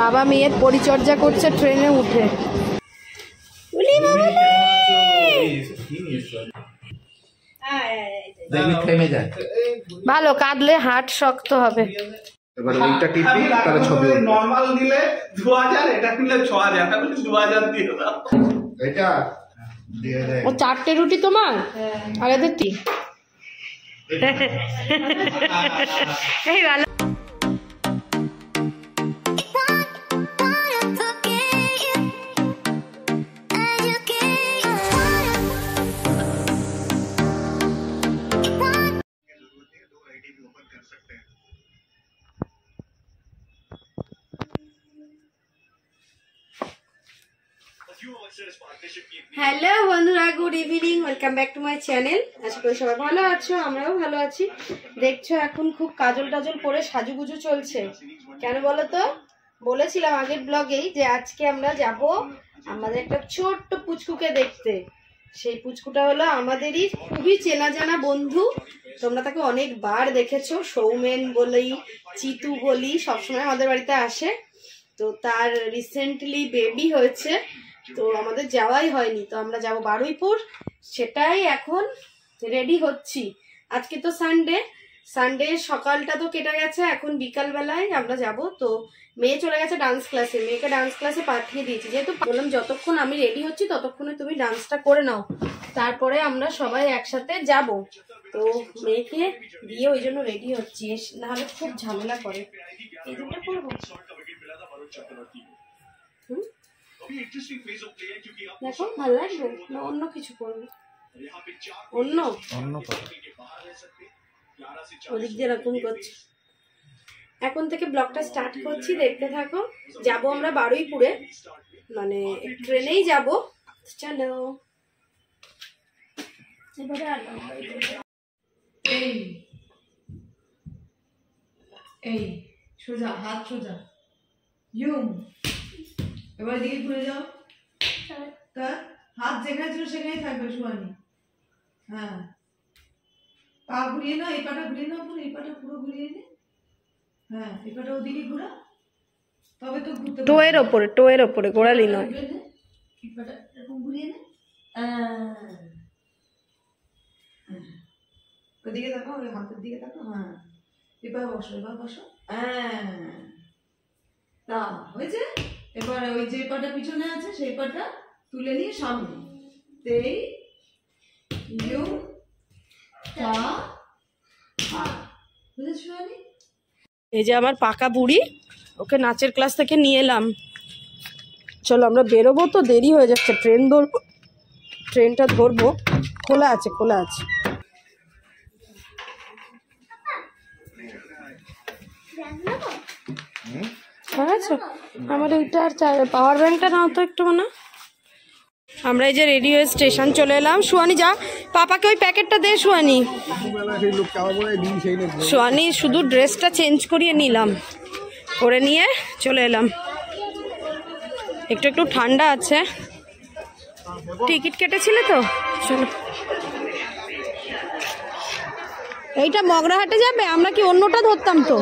বাবা মেয়ের পরিচর্যা করছে ট্রেনে উঠে। ভালো কাঁদলে হার্ট শক্ত হবে। এবার ওইটা টিপি তাহলে ছবি নরমাল দিলে 2000, এটা দিলে 6000, আমি 2000 দিয়ে দাও। এটা দিয়ে দেয়। ও 4টে রুটি তোমার? আর এদের টি এই ভালো। হ্যালো বন্ধুরা, good evening, welcome back to my channel. আশা করি সবাই ভালো আছো, আমরাও ভালো আছি। দেখছো এখন খুব কাজল টাজল পরে সাজুগুজু চলছে। কেন বলো তো? বলেছিলাম আগের ব্লগেই যে আজকে আমরা যাব আমাদের একটা ছোট্ট পুচকুকে দেখতে। সেই পুচকুটা হলো আমাদেরই খুবই চেনা জানা বন্ধু। তোমরা তাকে অনেকবার দেখেছো, সৌমেন বলি, চিতু বলি, সবসময় আমাদের বাড়িতে আসে। তো তার রিসেন্টলি বেবি হয়েছে, তো আমাদের যাওয়াই হয়নি। তো আমরা যাব বারুইপুর, সেটাই এখন রেডি হচ্ছি। আজকে তো সানডে সকালটা তো কেটে গেছে, এখন বিকালবেলায় আমরা যাব। তো মেয়ে চলে গেছে ডান্স ক্লাসে, মেয়েকে ডান্স ক্লাসে পাঠিয়ে দিয়েছি। যেহেতু বললাম যতক্ষণ আমি রেডি হচ্ছি ততক্ষণে তুমি ডান্সটা করে নাও, তারপরে আমরা সবাই একসাথে যাব। তো মেয়েকে দিয়ে ওই জন্য রেডি হচ্ছি, নাহলে খুব ঝামেলা করে। এই দুটো করবো, দেখো ভালো লাগবে না অন্য কিছু করবো? অন্য ওদিক দিয়ে এরকম করছি। এখন থেকে ব্লগটা স্টার্ট করছি, দেখতে থাকো। যাব আমরা বারুইপুরে, মানে ট্রেনেই যাব। চলো এই সোজা হাত, সোজা ইউম। এবার দিকে ঘুরে যাও, তা হাত যেখানে ছিল সেখানেই থাকবে শুয়ানি। হ্যাঁ, পা ঘুরিয়ে নাও, এই পাটা ঘুরিয়ে নাও, পুরো এই পাটা পুরো ঘুরিয়ে নে। হ্যাঁ, এই পাটা ওদিকে ঘুরা, তবে তো ঘুরতে। টোয়ের ওপরে গোড়ালি নয়, এই পাটা এরকম ঘুরিয়ে নে। ওদিকে দেখো, ওই হাতের দিকে দেখো। হ্যাঁ, এবার বসো, এবার বসো। হ্যাঁ, তা হয়েছে। এবার ওই যে পাটা পিছনে আছে সেই পাটা তুলে নিয়ে সামনে, তেই ইউ টা হা। বুঝেছো আমি? এই যে আমার পাকা বুড়ি, ওকে নাচের ক্লাস থেকে নিয়ে এলাম। চলো আমরা বেরোবো, তো দেরি হয়ে যাচ্ছে। ট্রেনটা ধরবো, খোলা আছে। আচ্ছা, আমার এইটা আর পাওয়ার ব্যাংকটা নাও তো একটু। মানে আমরা এই যে রেডি হয়ে স্টেশন চলে এলাম। সুয়ানি যা, পাপাকে ওই প্যাকেটটা দে। সুয়ানি শুধু ড্রেসটা চেঞ্জ করিয়ে নিলাম, করে নিয়ে চলে এলাম। একটু ঠান্ডা আছে। টিকিট কেটেছিলে তো? চলো। এইটা মগরাহাটে যাবে, আমরা কি অন্যটা ধরতাম? তো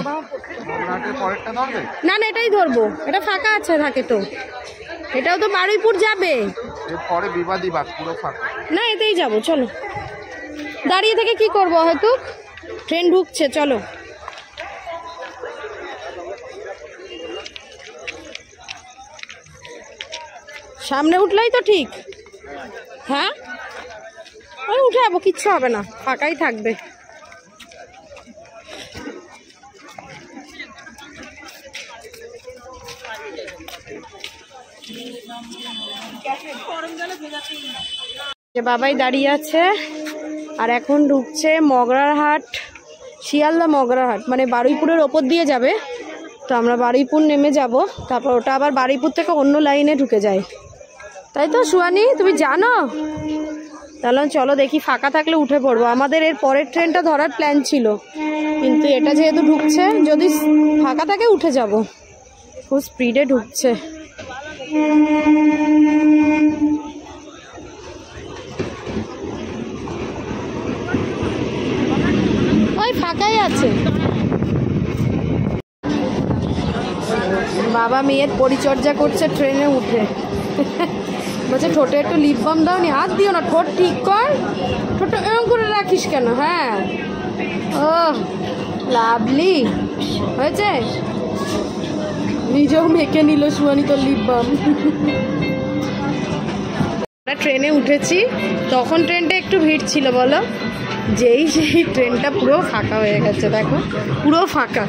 না না, এটাই ধরবো, এটা ফাঁকা আছে, থাকে তো। এটাও তো বারুইপুর যাবে, না এতেই যাবো। চলো, দাঁড়িয়ে থেকে কি করব, হয়তো ট্রেন ঢুকছে। চলো, সামনে উঠলেই তো ঠিক। হ্যাঁ, ওই উঠে যাবো, কিচ্ছু হবে না, ফাঁকাই থাকবে। বাবাই দাঁড়িয়ে আছে, আর এখন ঢুকছে মগরাহাট, শিয়ালদা মগরাহাট, মানে বারুইপুরের ওপর দিয়ে যাবে। তো আমরা বারুইপুর নেমে যাব, তারপর ওটা আবার বারুইপুর থেকে অন্য লাইনে ঢুকে যায়, তাই তো? সুয়ানি তুমি জানো? তাহলে চলো দেখি, ফাঁকা থাকলে উঠে পড়বো। আমাদের এর পরের ট্রেনটা ধরার প্ল্যান ছিল, কিন্তু এটা যেহেতু ঢুকছে, যদি ফাঁকা থাকে উঠে যাব। খুব স্পিডে ঢুকছে। ওই ফাঁকাই আছে। বাবা মেয়ের পরিচর্যা করছে ট্রেনে উঠে। বলছে ঠোঁটে একটু লিপ বাম দাও নি, হাত দিও না, ঠোঁট ঠিক কর, ঠোঁটটা এরকম করে রাখিস কেন? হ্যাঁ, ও লাভলি হয়েছে। নিজেও মেখে নিল সুয়ানি তোর লিপ বাম। ট্রেনে উঠেছি, তখন ট্রেনটা একটু ভিড় ছিল বলো, যেই সেই ট্রেনটা পুরো ফাঁকা হয়ে গেছে, দেখো পুরো ফাঁকা।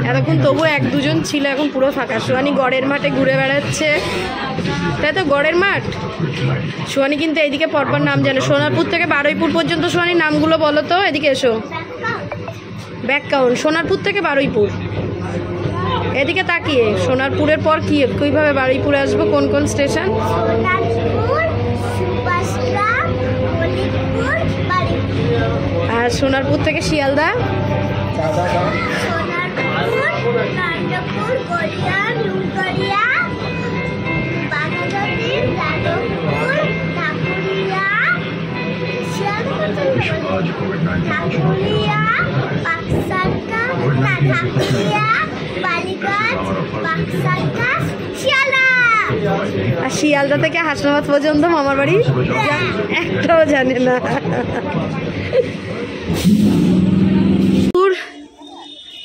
এতক্ষণ তবু এক দুজন ছিল, এখন পুরো ফাঁকা। সুয়ানি গড়ের মাঠে ঘুরে বেড়াচ্ছে, তাই তো গড়ের মাঠ। সুয়ানি কিন্তু এইদিকে পরপর নাম জানে, সোনারপুর থেকে বারুইপুর পর্যন্ত। সুয়ানি নামগুলো বলো তো, এদিকে এসো। ব্যাক কাউন্ট, সোনারপুর থেকে বারুইপুর। এদিকে তাকিয়ে, সোনারপুরের পর কি কীভাবে বারুইপুরে আসবো, কোন কোন স্টেশন? আর সোনারপুর থেকে শিয়ালদা, আর শিয়ালদা থেকে হাসনাবাদ পর্যন্ত মামার বাড়ি একটাও জানে না।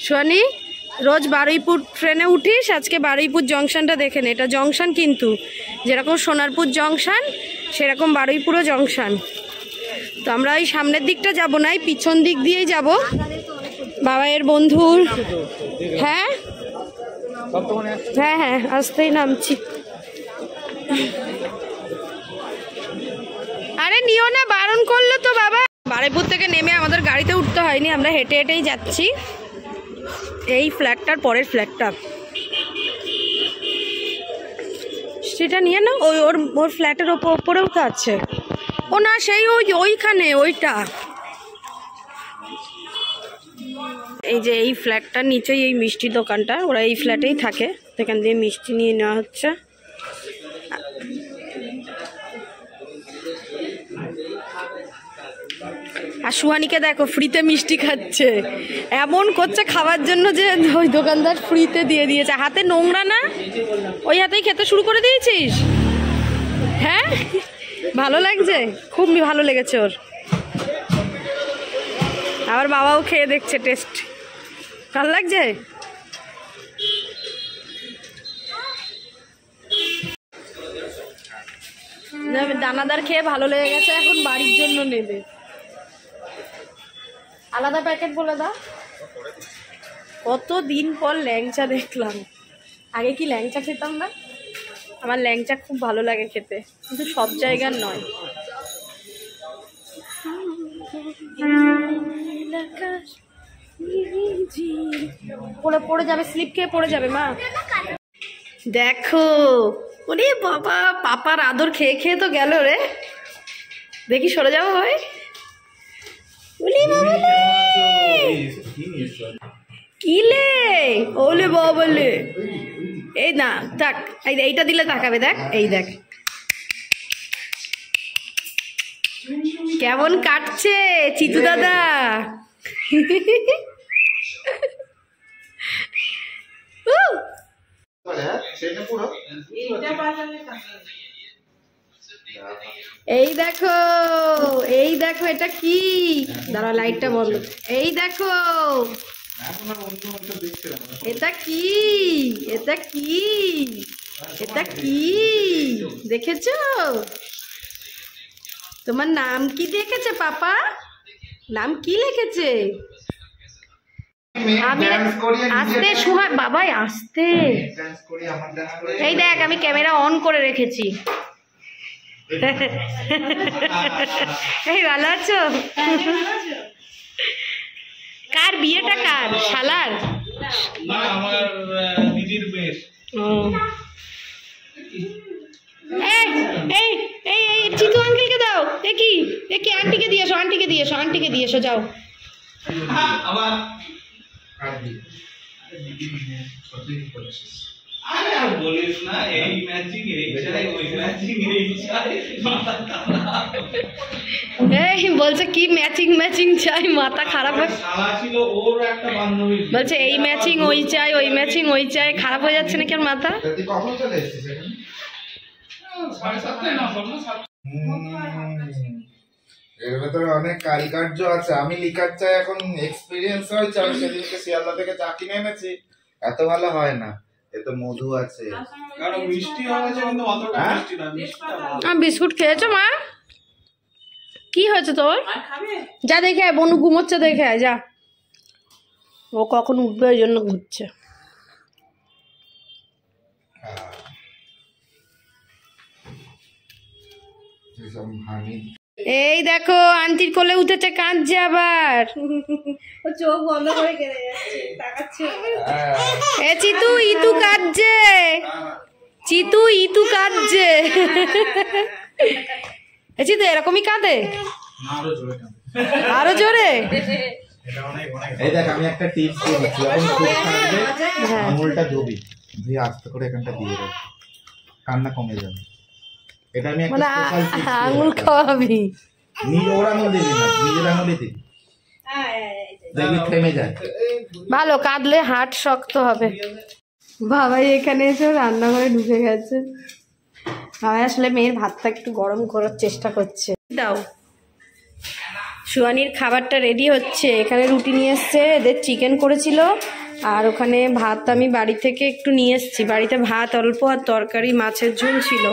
সোয়ানি রোজ বারুইপুর ট্রেনে উঠিস, আজকে বারুইপুর জংশনটা দেখে নে। এটা জংশন কিন্তু, যেরকম সোনারপুর জংশন সেরকম বারুইপুরও জংশন। তো আমরা ওই সামনের দিকটা যাব না, এই পিছন দিক দিয়েই যাব। বাবাইয়ের বন্ধুর, হ্যাঁ হ্যাঁ হ্যাঁ আসতেই নামছি। আরে নিও না, বারণ করলো তো বাবা। বারুইপুর থেকে নেমে আমাদের গাড়িতে উঠতে হয়নি, আমরা হেঁটে হেঁটেই যাচ্ছি। এই ফ্ল্যাটটার পরের ফ্ল্যাটটা, সেটা নিয়ে না, ওই ওর ফ্ল্যাটের ওপরেও তো আছে। ও না, সেই ওইখানে ওইটা। এই যে এই ফ্ল্যাটটার নিচেই এই মিষ্টি দোকানটা, ওরা এই ফ্ল্যাটেই থাকে, সেখান দিয়ে মিষ্টি নিয়ে নেওয়া হচ্ছে। আর সুহানিকে দেখো ফ্রিতে মিষ্টি খাচ্ছে, এমন করছে খাওয়ার জন্য যে ওই দোকানদার ফ্রিতে দিয়ে দিয়েছে। হাতে নোংরা না, ওই হাতেই খেতে শুরু করে দিয়েছিস? হ্যাঁ, ভালো লাগছে, খুব ভালো লেগেছে ওর। আবার বাবাও খেয়ে দেখছে, টেস্ট ভালো লাগছে। দানাদার খেয়ে ভালো লেগে গেছে, এখন বাড়ির জন্য নেবে। আলাদা প্যাকেট বলে দাও। কতদিন পর ল্যাংচা দেখলাম, আগে কি ল্যাংচা খেতাম না? আমার ল্যাংচা খুব ভালো লাগে খেতে, কিন্তু সব জায়গার নয়। পড়ে যাবে, স্লিপ খেয়ে পড়ে যাবে মা। দেখো, ওরে বাবা, পাপার আদর খেয়ে খেয়ে তো গেল রে। দেখি সরে যাবো ভাই। কিলে ওলে বাবলে, এই না তাক, এইটা দিলে তাকাবে, দেখ এই দেখ কেমন কাটছে চিতু দাদা। এই দেখো, এই দেখো, এটা কি? দাঁড়া, লাইটটা বন্ধ। এই দেখো, এটা কি? এটা কি? এটা কি দেখেছো? তোমার নাম কি দেখেছে পাপা? নাম কি লিখেছে? আস্তে সুহান বাবাই, আস্তে। এই দেখ, আমি ক্যামেরা অন করে রেখেছি। এই ভালো আছো? কার বিয়েটা, কার? শালার? আমার দিদির বেশ। এই এই এই চিতু আঙ্কেলকে দাও। দেখি দেখি, আন্টিকে দিয়ে এসো, আন্টিকে দিয়ে এসো, আন্টিকে দিয়ে এসো, যাও। আবার আরে আর বলিস না, এই ম্যাচিং এই চাই, ওই ম্যাচিং এই চাই, মাথা খারাপ। এই বলছে কি ম্যাচিং ম্যাচিং চাই, মাথা খারাপ হয়। শালা ছিল ওর একটা বান্ধবী, বলছে এই ম্যাচিং ওই চাই, ওই ম্যাচিং ওই চাই, খারাপ হয়ে যাচ্ছে নাকি আর মাথা? তুই কখন চলে এসেছিস এখানে? 7:30 না, 7:30। এর ভেতরে অনেক কারিকার্য আছে। আমি লিকার চাই এখন এক্সপিরিয়েন্স হয়েছে। আমি সেদিনকে শিয়ালদা থেকে চা কিনে এনেছি, এত ভালো হয় না। এতে মধু আছে, কারণ মিষ্টি হয়েছে কিন্তু অতটা মিষ্টি না। বিস্কুট খেয়েছো মা? কি হয়েছে তোর? যা দেখে আয়, বনু ঘুমোচ্ছে, দেখে আয় যা। ও কখন উঠবে ওই জন্য ঘুরছে। এই দেখো আন্টির কোলে উঠেছে, কাঁদছে আবার। ও চোখ বন্ধ করে কেঁদে যাচ্ছে, তাকাচ্ছে। এ চিতু ইতু কাঁদছে, চিতু ইতু কাঁদছে। এ চিতু এরকমই কাঁদে? আরো জোরে? এই দেখ আমি একটা টিপস দিচ্ছি, যখন খুব কাঁদবে আঙুলটা ধুবি, ধুয়ে আস্তে করে এখানটা দিয়ে দেবে, কান্না কমে যাবে। এটা আমি একটা স্পেশাল টিপস। আঙুল খাওয়াবি? নিজে ওর আঙুল দিবি না, নিজের আঙুলই দিবি, দেখবি থেমে যায়। ভালো, কাঁদলে হার্ট শক্ত হবে। বাবাই এখানে এসে রান্নাঘরে ঢুকে গেছে। বাবাই আসলে মেয়ের ভাতটা একটু গরম করার চেষ্টা করছে। দাও, সুয়ানির খাবারটা রেডি হচ্ছে। এখানে রুটি নিয়ে এসছে, এদের চিকেন করেছিল, আর ওখানে ভাত আমি বাড়ি থেকে একটু নিয়ে এসছি। বাড়িতে ভাত অল্প আর তরকারি মাছের ঝোল ছিল।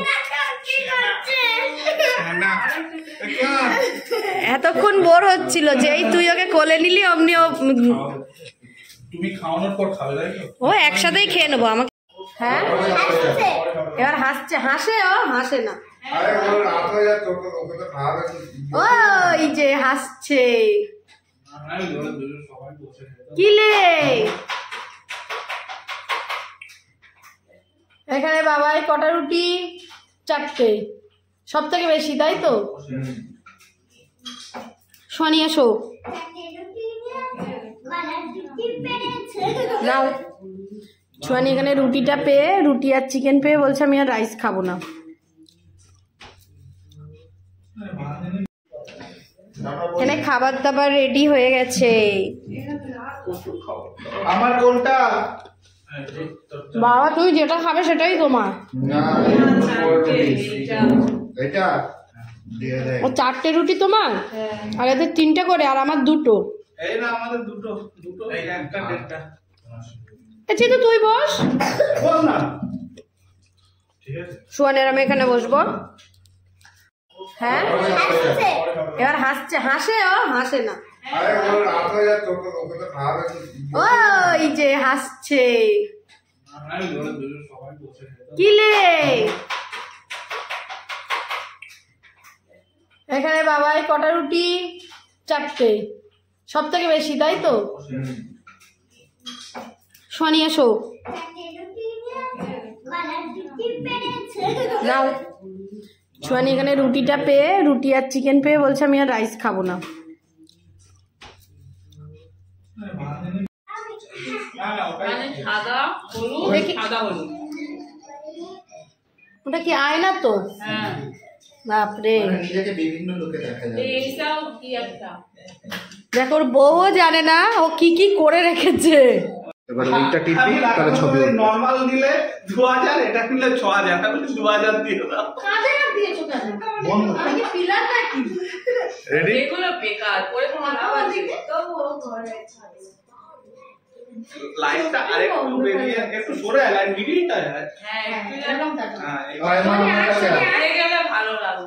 এতক্ষণ বোর হচ্ছিল, যেই তুই ওকে কোলে নিলি অমনি ও তুমি খাওয়ানোর পর খাবে, তাই তো? ও একসাথেই খেয়ে নেবো আমাকে। হ্যাঁ এবার হাসছে, হাসে ও হাসে না, ওই যে হাসছে। কিলে এখানে বাবাই কটা রুটি? 4টে, সব থেকে বেশি, তাই তো? শনি এসো নাও। সোয়ানি এখানে রুটিটা পেয়ে, রুটি আর চিকেন পেয়ে বলছে আমি আর রাইস খাবো না। এখানে খাবার দাবার রেডি হয়ে গেছে। আমার কোনটা? বাবা তুমি যেটা খাবে সেটাই তোমার। এটা ও 4টে রুটি তোমার, আর এদের 3টে করে, আর আমার 2টো। এই না আমাদের দুটো দুটো, এই একটা দেড়টা। আচ্ছা তো তুই বস, বল না। ঠিক আছে, সুয়ানের আমি এখানে বসবো। হ্যাঁ এবার হাসছে, হাসে ও হাসে না, ওই যে হাসছে। কিলে এখানে বাবাই কটা রুটি? 4টে, সব থেকে বেশি, তাই তো? শনি এসো নাও। সোয়ানি এখানে রুটিটা পেয়ে, রুটি আর চিকেন পেয়ে বলছে আমি আর রাইস খাবো না। ওটা কি আয়না তো? বাপরে, বিভিন্ন লোকে দেখা যায়। দেখো ওর বউও জানে না ও কি কি করে রেখেছে। এবার ওইটা টিপি, তাহলে ছবি নরমাল দিলে 2000, এটা নিলে 6000, তাহলে 2000 দিয়ে দাও। কাঁধে আর দিয়েছো কেন? আমি কি পিলার নাকি? রেডি? এগুলো বেকার করে তোমার আবার দিবে তো ও ঘরে ছাড়ে। লাইটটা আরেকটু বেরিয়ে একটু সরে আয়, লাইট মিডিলটা আছে। হ্যাঁ একটু এরকম থাকে। হ্যাঁ এবার এ গেলে ভালো লাগবে।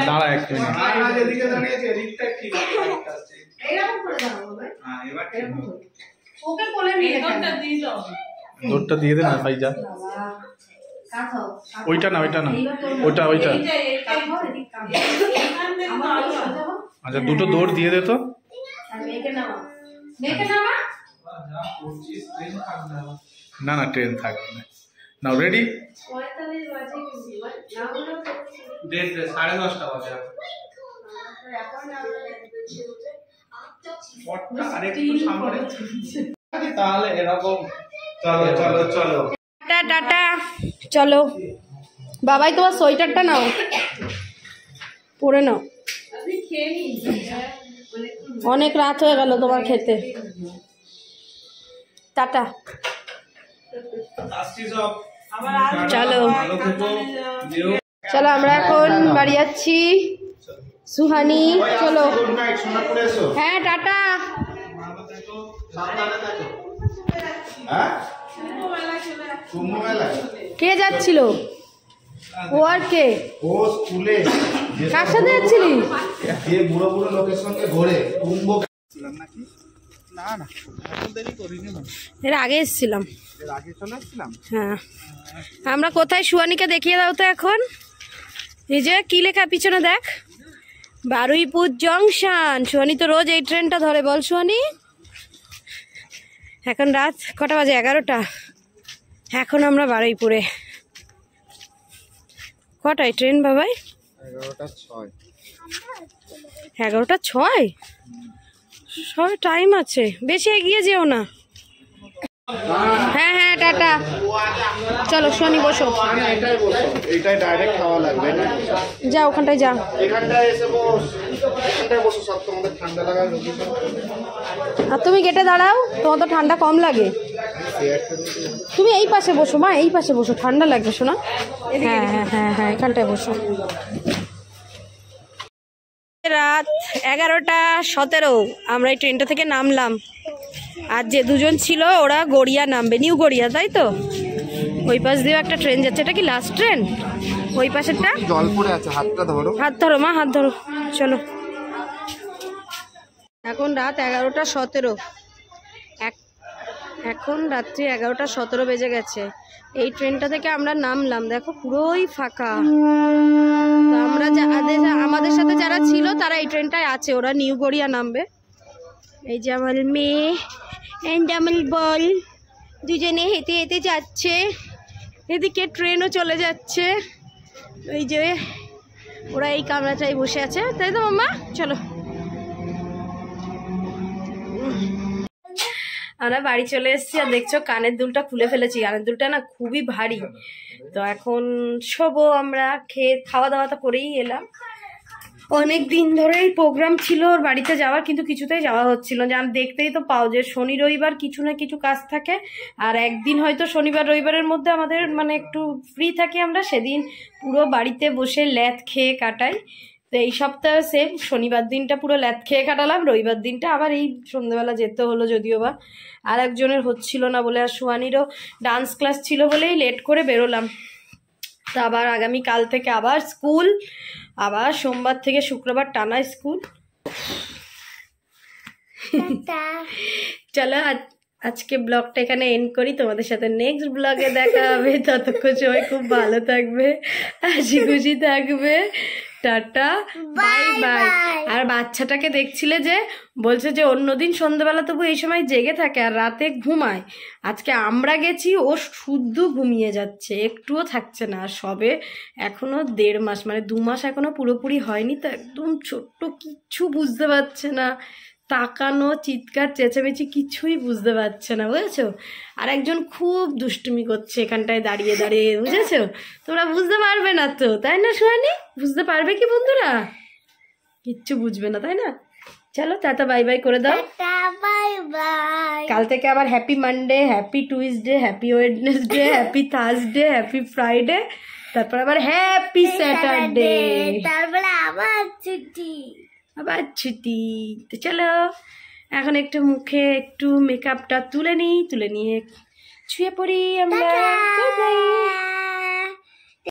দাঁড়া একটু, না যেদিকে দাঁড়িয়েছে এদিকটা ঠিক আছে। এইরকম করে দাও ভাই। হ্যাঁ এবার ঠিক আছে। ওকে কোলে নিয়ে এতটা দিয়ে দাও। দৌড়টা দিয়ে দে না ভাই, যা। কাঁথাও ওইটা না, ওইটা না, ওইটা ওইটা। কাঁথাও এদিক কাঁথাও। এখান থেকে আমার ভালো সোজা হও। আচ্ছা দুটো দৌড় দিয়ে দে তো। আর মেয়েকে নামা, মেয়েকে নামা। যা করছিস ট্রেন থাকবে না। না না, ট্রেন থাকবে না। নাও রেডি। 45 বাজে কিন্তু না হলো তো 10:30 বাজে। এখন আমরা দেখছি যে পটটা আরেকটু সামনে তাহলে এরকম। চলো চলো চলো। একটা টাটা, চলো। বাবাই তোমার সোয়েটারটা নাও, পরে নাও, অনেক রাত হয়ে গেল তোমার খেতে। টাটা, চলো চলো, আমরা এখন বাড়ি যাচ্ছি। সুহানি চলো। হ্যাঁ টাটা। কে যাচ্ছিল? ও আর কে? ও স্কুলে কার সাথে যাচ্ছিলি? যে বুড়ো বুড়ো লোকের সঙ্গে ঘোরে কুম্ভ নাকি? না না, এখন দেরি করিনি, এর আগে এসেছিলাম। এর আগে চলে আসছিলাম। হ্যাঁ, আমরা কোথায়? সুহানিকে দেখিয়ে দাও তো এখন। এই যে কি লেখা পিছনে দেখ, বারুইপুর জংশন। সুহানি তো রোজ এই ট্রেনটা ধরে, বল সুহানি। এখন রাত কটা বাজে? 11টা। এখন আমরা বারুইপুরে। কটায় ট্রেন বাবাই? 11:06। 11:06? সব টাইম আছে, বেশি এগিয়ে যেও না। হ্যাঁ হ্যাঁ টাটা, চলো শনি বসো। এটাই বসো, এটাই ডাইরেক্ট খাওয়া লাগবে না? যা ওখানটায় যা, এখানটায় এসে বস, এখানটায় বসো, সব তোমাদের ঠান্ডা লাগার রোগী। আর তুমি গেটে দাঁড়াও, তোমার তো ঠান্ডা কম লাগে। তুমি এই পাশে বসো মা, এই পাশে বসো, ঠান্ডা লাগবে শোনা। হ্যাঁ হ্যাঁ হ্যাঁ হ্যাঁ, এখানটায় বসো। রাত 11:17 আমরা এই ট্রেনটা থেকে নামলাম। আর যে দুজন ছিল ওরা গড়িয়া নামবে, নিউ গড়িয়া, তাই তো? ওই পাশ দিয়েও একটা ট্রেন যাচ্ছে। এটা কি লাস্ট ট্রেন? ওই পাশেরটা জল পড়ে আছে, হাতটা ধরো। হাত ধরো মা, হাত ধরো, চলো। এখন রাত 11:17, এখন রাত্রি 11:17 বেজে গেছে। এই ট্রেনটা থেকে আমরা নামলাম, দেখো পুরোই ফাঁকা। তো আমরা আমাদের সাথে যারা ছিল তারা এই ট্রেনটায় আছে, ওরা নিউ গড়িয়া নামবে। এই যে আমার মেয়ে এন্ড আমার বল দুজনে হেঁটে হেঁটে যাচ্ছে, এদিকে ট্রেনও চলে যাচ্ছে। এই যে ওরা এই কামরাটায় বসে আছে, তাই তো মাম্মা? চলো আমরা বাড়ি চলে এসেছি। আর দেখছো কানের দুলটা খুলে ফেলেছি, কানের দুলটা না খুবই ভারী। তো এখন শোবো আমরা, খাওয়া দাওয়া তো করেই এলাম। অনেক দিন ধরেই প্রোগ্রাম ছিল ওর বাড়িতে যাওয়ার, কিন্তু কিছুতেই যাওয়া হচ্ছিল না। দেখতেই তো পাও যে শনি রবিবার কিছু না কিছু কাজ থাকে। আর একদিন হয়তো শনিবার রবিবারের মধ্যে আমাদের মানে একটু ফ্রি থাকি আমরা, সেদিন পুরো বাড়িতে বসে ল্যাদ খেয়ে কাটাই। তো এই সপ্তাহে সেম, শনিবার দিনটা পুরো ল্যাদ খেয়ে কাটালাম, রবিবার দিনটা আবার এই সন্ধ্যেবেলা যেতে হলো, যদিও বা আর একজনের হচ্ছিল না বলে। আর সুহানিরও ডান্স ক্লাস ছিল বলেই লেট করে বেরোলাম। তো আবার আগামীকাল থেকে আবার স্কুল, আবার সোমবার থেকে শুক্রবার টানা স্কুল। চলো আজকে ব্লগটা এখানে এন্ড করি, তোমাদের সাথে নেক্সট ব্লগে দেখা হবে। ততক্ষণ সবাই খুব ভালো থাকবে, হাসি খুশি থাকবে। Tata, bye bye. আর বাচ্চাটাকে দেখছিলে যে বলছে যে অন্যদিন সন্ধ্যাবেলা তবু এই সময় জেগে থাকে আর রাতে ঘুমায়, আজকে আমরা গেছি ও শুদ্ধ ঘুমিয়ে যাচ্ছে, একটুও থাকছে না। আর সবে এখনো 1.5 মাস, মানে 2 মাস এখনো পুরোপুরি হয়নি, তো একদম ছোট্ট, কিচ্ছু বুঝতে পারছে না, তাকানো, চিৎকার চেঁচামেচি কিছুই বুঝতে পারছে না, বুঝেছো? আর একজন খুব দুষ্টুমি করছে এখানটায় দাঁড়িয়ে দাঁড়িয়ে, বুঝেছো? তোমরা বুঝতে পারবে না তো, তাই না সুহানি? বুঝতে পারবে কি বন্ধুরা? কিচ্ছু বুঝবে না, তাই না? চলো টাটা, বাই বাই করে দাও। Bye bye. কাল থেকে আবার happy Monday, happy Tuesday, happy Wednesday, happy Thursday, happy Friday, তারপর আবার হ্যাপি স্যাটারডে, তারপরে আবার ছুটি, আবার ছুটি। তো চলো এখন একটু মুখে একটু মেকআপটা তুলে নিয়ে ছুঁয়ে পড়ি আমরা।